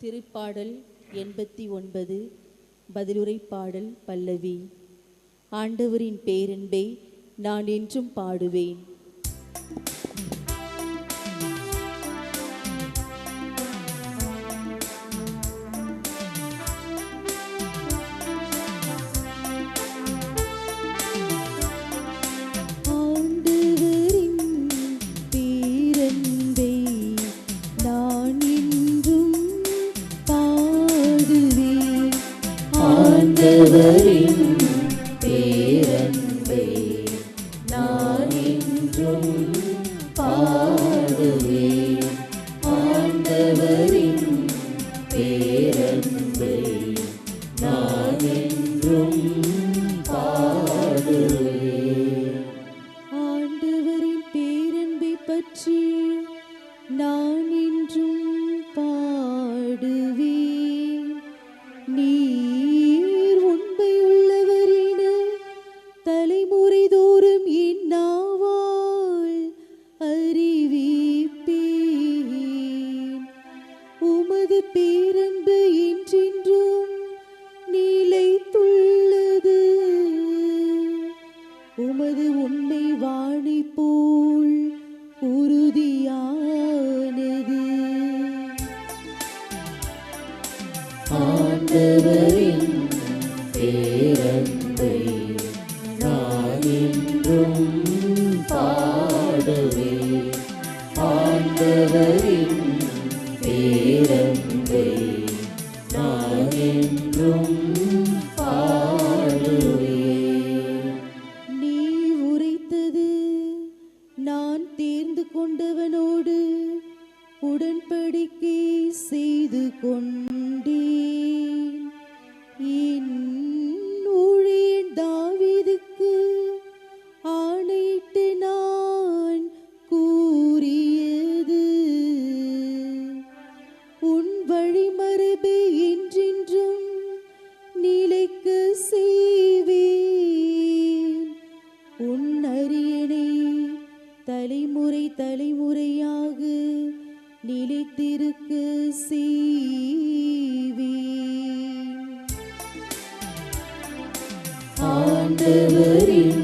திருப்பாடல் 89 பதிலுரை பாடல் பல்லவி. ஆண்டவரின் பேரன்பை நான் என்றும் பாடுவேன். ஆண்டவரின் பேரன்பை நான் என்றும் பாடுவேன். ஆண்டவரின் பேரன்பை நான் என்றும் பாடுவேன். ஆண்டவரின் பேரன்பை பற்றி நான் என்றும் பாடுவேன். நீர் உண்மையுள்ளவரின் தலைமுறை தோறும் என் நாவால் அறிவிப்பேன். உமது பேரன்பு என்றென்றும் நிலைத்துள்ளது. உமது உண்மை வாணி போல் உறுதியானது. ஆண்டவரின் பேரன்பை நான் என்றும் பாடுவேன். ஆண்டவரின் பேரன்பை நான் என்றும் பாடுவேன். நீ உரைத்தது நான் தேர்ந்து கொண்டவனோடு உடன்படிக்கை செய்து கொண்டேன். என் ஊழியன் தாவீதுக்கு ஆணையிட்டு நான் கூறியது உன் வழிமரபை என்றென்றும் நிலைக்க செய்வேன். உன் அரியணை தலைமுறை தலைமுறையாக நிலைத்திருக்க செய்வேன். ஆண்டவரின்